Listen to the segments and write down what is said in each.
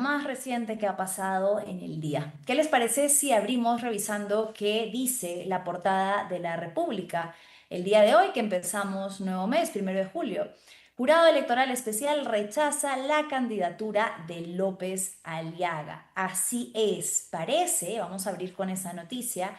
más reciente que ha pasado en el día. ¿Qué les parece si abrimos revisando qué dice la portada de la República el día de hoy, que empezamos nuevo mes, 1 de julio? Jurado Electoral Especial rechaza la candidatura de López Aliaga. Así es, parece, vamos a abrir con esa noticia,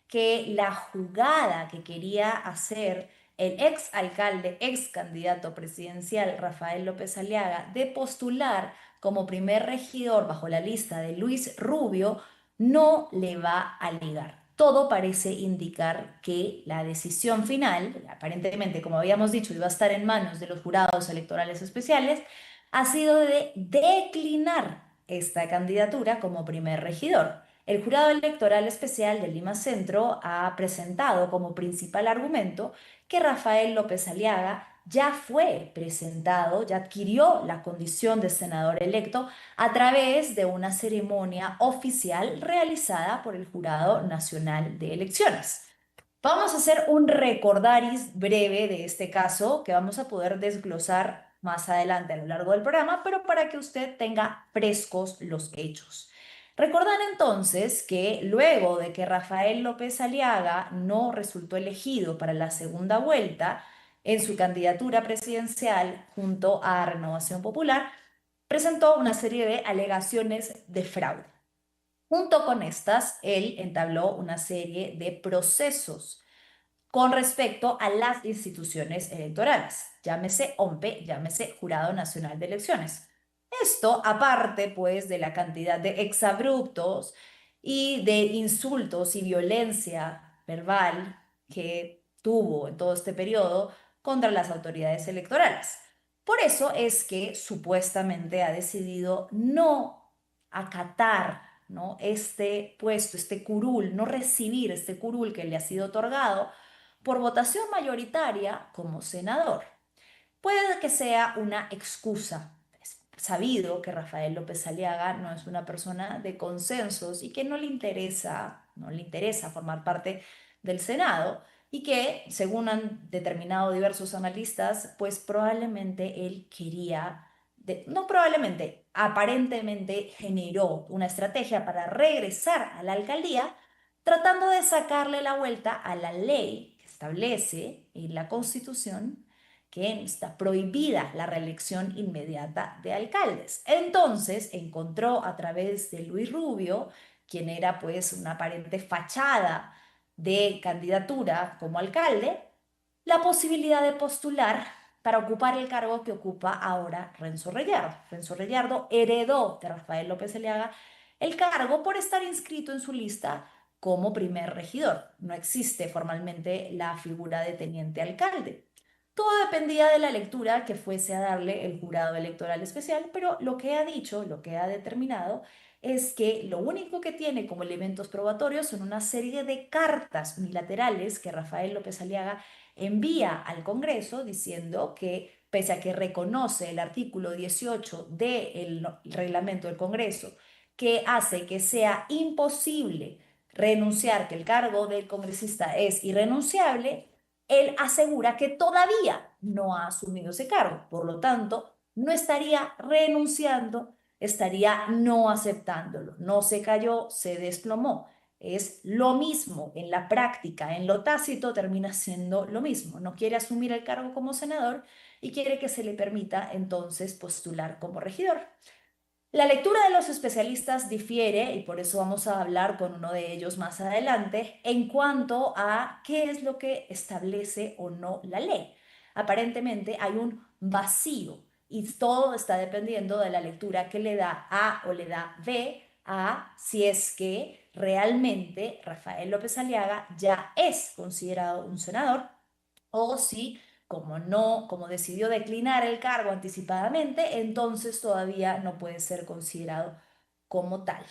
que la jugada que quería hacer el ex alcalde, ex candidato presidencial Rafael López Aliaga, de postular como primer regidor bajo la lista de Luis Rubio, no le va a ligar. Todo parece indicar que la decisión final, aparentemente, como habíamos dicho, iba a estar en manos de los jurados electorales especiales, ha sido de declinar esta candidatura como primer regidor. El Jurado Electoral Especial de Lima Centro ha presentado como principal argumento que Rafael López Aliaga ya fue presentado, ya adquirió la condición de senador electo a través de una ceremonia oficial realizada por el Jurado Nacional de Elecciones. Vamos a hacer un recordaris breve de este caso que vamos a poder desglosar más adelante a lo largo del programa, pero para que usted tenga frescos los hechos. Recordar entonces que luego de que Rafael López Aliaga no resultó elegido para la segunda vuelta en su candidatura presidencial junto a Renovación Popular, presentó una serie de alegaciones de fraude. Junto con estas, él entabló una serie de procesos con respecto a las instituciones electorales, llámese OMPE, llámese Jurado Nacional de Elecciones. Esto, aparte, pues, de la cantidad de exabruptos y de insultos y violencia verbal que tuvo en todo este periodo contra las autoridades electorales. Por eso es que supuestamente ha decidido no acatar, ¿no?, este puesto, este curul, no recibir este curul que le ha sido otorgado por votación mayoritaria como senador. Puede que sea una excusa. Es sabido que Rafael López Aliaga no es una persona de consensos y que no le interesa formar parte del Senado y que, según han determinado diversos analistas, pues probablemente él quería, no probablemente, aparentemente generó una estrategia para regresar a la alcaldía, tratando de sacarle la vuelta a la ley que establece en la Constitución que está prohibida la reelección inmediata de alcaldes. Entonces encontró a través de Luis Rubio, quien era pues una aparente fachada de candidatura como alcalde, la posibilidad de postular para ocupar el cargo que ocupa ahora Renzo Reyardo. Renzo Reyardo heredó de Rafael López Aliaga el cargo por estar inscrito en su lista como primer regidor. No existe formalmente la figura de teniente alcalde. Todo dependía de la lectura que fuese a darle el jurado electoral especial, pero lo que ha dicho, lo que ha determinado, es que lo único que tiene como elementos probatorios son una serie de cartas unilaterales que Rafael López Aliaga envía al Congreso diciendo que, pese a que reconoce el artículo 18 del reglamento del Congreso, que hace que sea imposible renunciar, que el cargo del congresista es irrenunciable, él asegura que todavía no ha asumido ese cargo. Por lo tanto, no estaría renunciando, estaría no aceptándolo. No se cayó, se desplomó. Es lo mismo en la práctica, en lo tácito termina siendo lo mismo. No quiere asumir el cargo como senador y quiere que se le permita entonces postular como regidor. La lectura de los especialistas difiere y por eso vamos a hablar con uno de ellos más adelante en cuanto a qué es lo que establece o no la ley. Aparentemente hay un vacío y todo está dependiendo de la lectura que le da A o le da B a si es que realmente Rafael López Aliaga ya es considerado un senador o si, como no, como decidió declinar el cargo anticipadamente, entonces todavía no puede ser considerado como tal.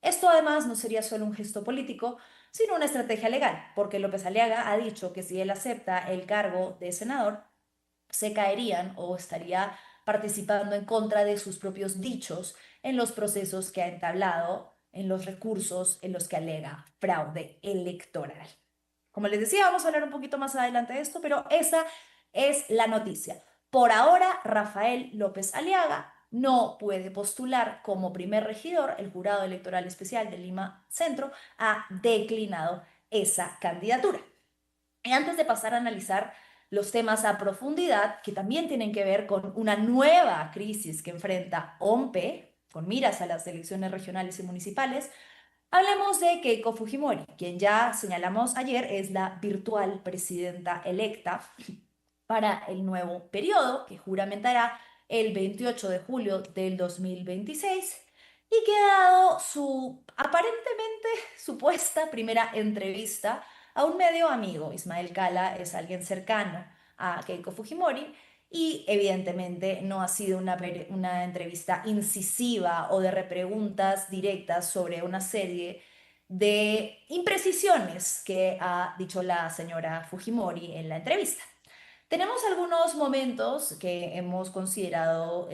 Esto además no sería solo un gesto político, sino una estrategia legal, porque López Aliaga ha dicho que si él acepta el cargo de senador, se caerían o estaría participando en contra de sus propios dichos en los procesos que ha entablado, en los recursos en los que alega fraude electoral. Como les decía, vamos a hablar un poquito más adelante de esto, pero esa es la noticia. Por ahora, Rafael López Aliaga no puede postular como primer regidor, el Jurado Electoral Especial de Lima Centro ha declinado esa candidatura. Y antes de pasar a analizar los temas a profundidad, que también tienen que ver con una nueva crisis que enfrenta OMPE, con miras a las elecciones regionales y municipales, hablemos de Keiko Fujimori, quien ya señalamos ayer es la virtual presidenta electa para el nuevo periodo que juramentará el 28 de julio del 2026 y que ha dado su aparentemente supuesta primera entrevista a un medio amigo. Ismael Cala es alguien cercano a Keiko Fujimori y evidentemente no ha sido una entrevista incisiva o de repreguntas directas sobre una serie de imprecisiones que ha dicho la señora Fujimori en la entrevista. Tenemos algunos momentos que hemos considerado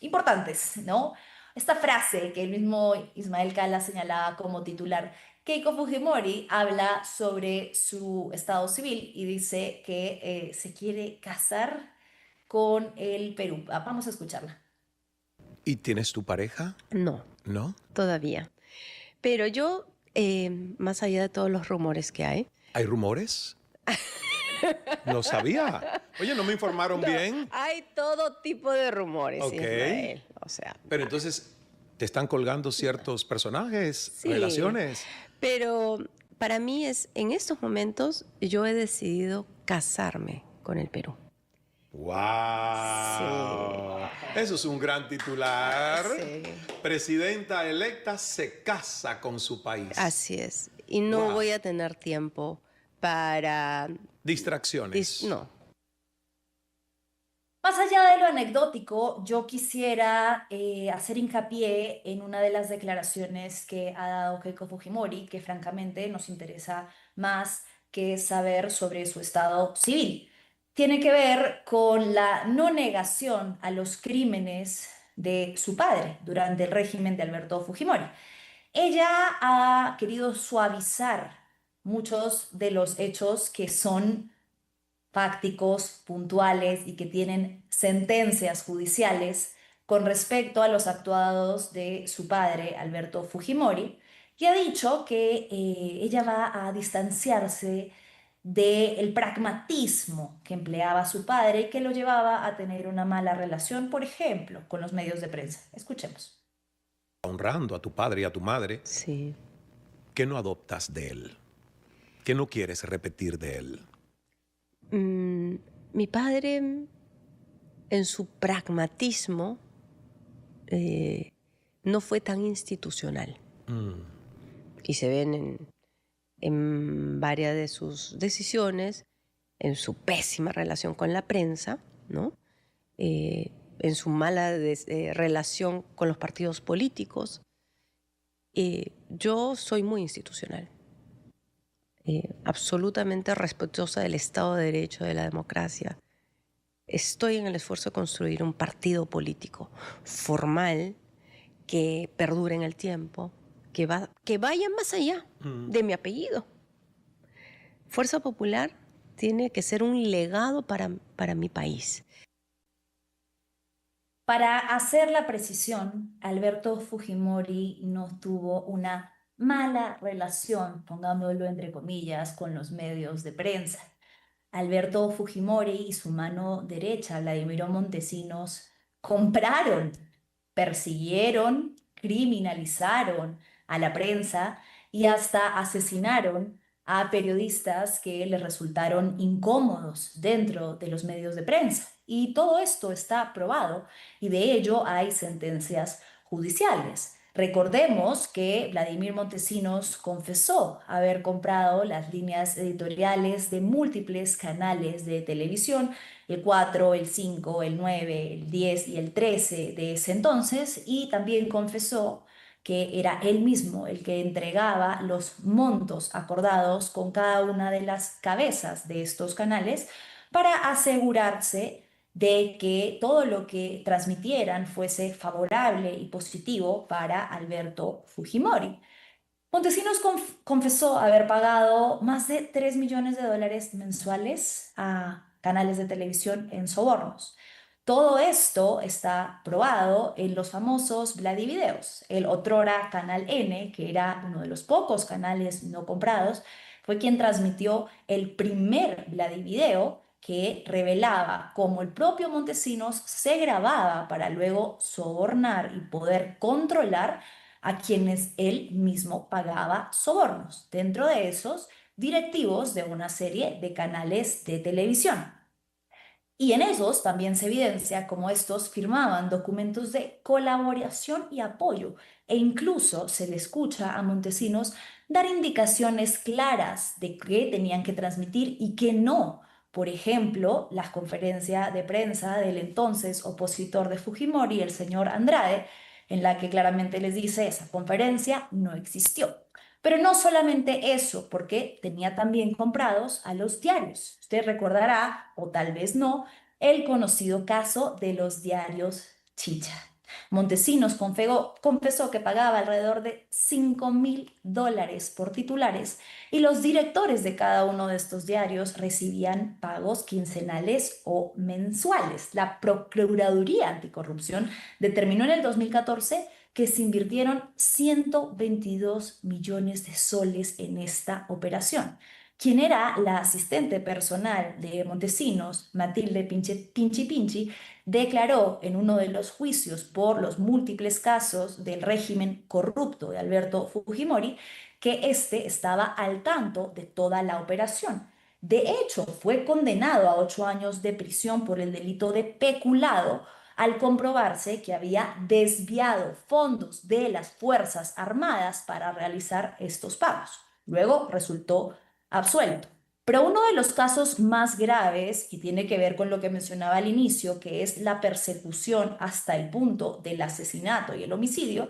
importantes, ¿no? Esta frase que el mismo Ismael Cala señalaba como titular, Keiko Fujimori habla sobre su estado civil y dice que se quiere casar con el Perú. Vamos a escucharla. ¿Y tienes tu pareja? No, ¿No? todavía. Pero yo, más allá de todos los rumores que hay, ¿Hay rumores? No sabía. Oye, ¿no me informaron bien? hay todo tipo de rumores, Ok. Ismael. O sea, Pero entonces, ¿te están colgando ciertos personajes, sí. relaciones? Pero para mí en estos momentos, yo he decidido casarme con el Perú. ¡Wow! Sí. Eso es un gran titular. Sí. Presidenta electa se casa con su país. Así es. Y no Wow. voy a tener tiempo para... Distracciones. No. Más allá de lo anecdótico, yo quisiera hacer hincapié en una de las declaraciones que ha dado Keiko Fujimori, que francamente nos interesa más que saber sobre su estado civil. Tiene que ver con la no negación a los crímenes de su padre durante el régimen de Alberto Fujimori. Ella ha querido suavizar muchos de los hechos que son fácticos, puntuales y que tienen sentencias judiciales con respecto a los actuados de su padre, Alberto Fujimori, y ha dicho que ella va a distanciarse del pragmatismo que empleaba su padre y que lo llevaba a tener una mala relación, por ejemplo, con los medios de prensa. Escuchemos. Honrando a tu padre y a tu madre, Sí. ¿qué no adoptas de él? ¿Qué no quieres repetir de él? Mi padre, en su pragmatismo, no fue tan institucional. Y se ven en varias de sus decisiones, en su pésima relación con la prensa, ¿no? En su mala relación con los partidos políticos. Yo soy muy institucional. Absolutamente respetuosa del Estado de Derecho, de la democracia. Estoy en el esfuerzo de construir un partido político formal que perdure en el tiempo, que vaya más allá de mi apellido. Fuerza Popular tiene que ser un legado para mi país. Para hacer la precisión, Alberto Fujimori no tuvo una mala relación, pongámoslo entre comillas, con los medios de prensa. Alberto Fujimori y su mano derecha, Vladimiro Montesinos, compraron, persiguieron, criminalizaron a la prensa y hasta asesinaron a periodistas que les resultaron incómodos dentro de los medios de prensa. Y todo esto está probado y de ello hay sentencias judiciales. Recordemos que Vladimir Montesinos confesó haber comprado las líneas editoriales de múltiples canales de televisión, el 4, el 5, el 9, el 10 y el 13 de ese entonces, y también confesó que era él mismo el que entregaba los montos acordados con cada una de las cabezas de estos canales para asegurarse de que todo lo que transmitieran fuese favorable y positivo para Alberto Fujimori. Montesinos confesó haber pagado más de 3 millones de dólares mensuales a canales de televisión en sobornos. Todo esto está probado en los famosos Vladivideos. El otrora Canal N, que era uno de los pocos canales no comprados, fue quien transmitió el primer Vladivideo que revelaba cómo el propio Montesinos se grababa para luego sobornar y poder controlar a quienes él mismo pagaba sobornos. Dentro de esos, directivos de una serie de canales de televisión. Y en esos también se evidencia cómo estos firmaban documentos de colaboración y apoyo, e incluso se le escucha a Montesinos dar indicaciones claras de qué tenían que transmitir y qué no. Por ejemplo, la conferencia de prensa del entonces opositor de Fujimori, el señor Andrade, en la que claramente les dice esa conferencia no existió. Pero no solamente eso, porque tenía también comprados a los diarios. Usted recordará, o tal vez no, el conocido caso de los diarios Chicha. Montesinos confesó que pagaba alrededor de $5.000 por titulares y los directores de cada uno de estos diarios recibían pagos quincenales o mensuales. La Procuraduría Anticorrupción determinó en el 2014 que se invirtieron 122 millones de soles en esta operación. Quien era la asistente personal de Montesinos, Matilde Pinchi Pinchi, declaró en uno de los juicios por los múltiples casos del régimen corrupto de Alberto Fujimori que éste estaba al tanto de toda la operación. De hecho, fue condenado a 8 años de prisión por el delito de peculado al comprobarse que había desviado fondos de las Fuerzas Armadas para realizar estos pagos. Luego resultó absuelto. Pero uno de los casos más graves, y tiene que ver con lo que mencionaba al inicio, que es la persecución hasta el punto del asesinato y el homicidio,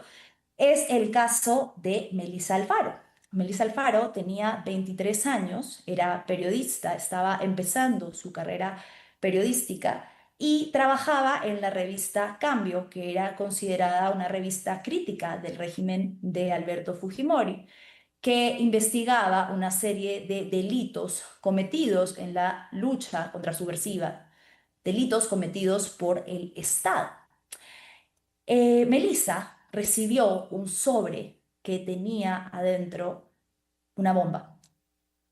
es el caso de Melissa Alfaro. Melissa Alfaro tenía 23 años, era periodista, estaba empezando su carrera periodística y trabajaba en la revista Cambio, que era considerada una revista crítica del régimen de Alberto Fujimori, que investigaba una serie de delitos cometidos en la lucha contra subversiva, delitos cometidos por el Estado. Melissa recibió un sobre que tenía adentro una bomba,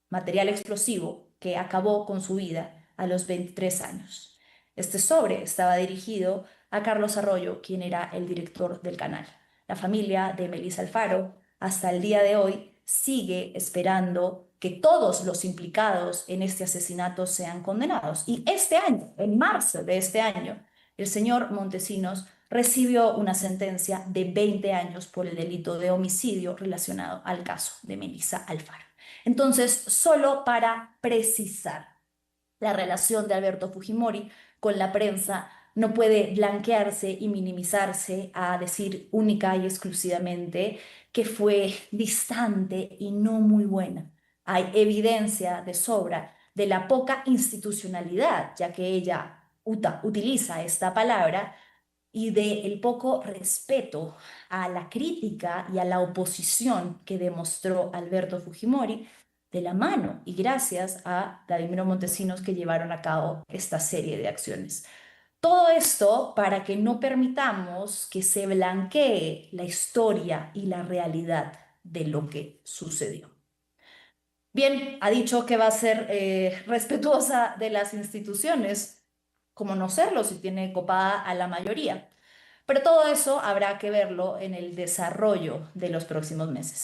material explosivo que acabó con su vida a los 23 años. Este sobre estaba dirigido a Carlos Arroyo, quien era el director del canal. La familia de Melissa Alfaro, hasta el día de hoy, sigue esperando que todos los implicados en este asesinato sean condenados. Y este año, en marzo de este año, el señor Montesinos recibió una sentencia de 20 años por el delito de homicidio relacionado al caso de Melissa Alfaro. Entonces, solo para precisar, la relación de Alberto Fujimori con la prensa no puede blanquearse y minimizarse a decir única y exclusivamente que fue distante y no muy buena. Hay evidencia de sobra de la poca institucionalidad, ya que ella utiliza esta palabra, y del poco respeto a la crítica y a la oposición que demostró Alberto Fujimori de la mano y gracias a Vladimiro Montesinos que llevaron a cabo esta serie de acciones. Todo esto para que no permitamos que se blanquee la historia y la realidad de lo que sucedió. Bien, ha dicho que va a ser respetuosa de las instituciones, como no serlo si tiene copada a la mayoría. Pero todo eso habrá que verlo en el desarrollo de los próximos meses.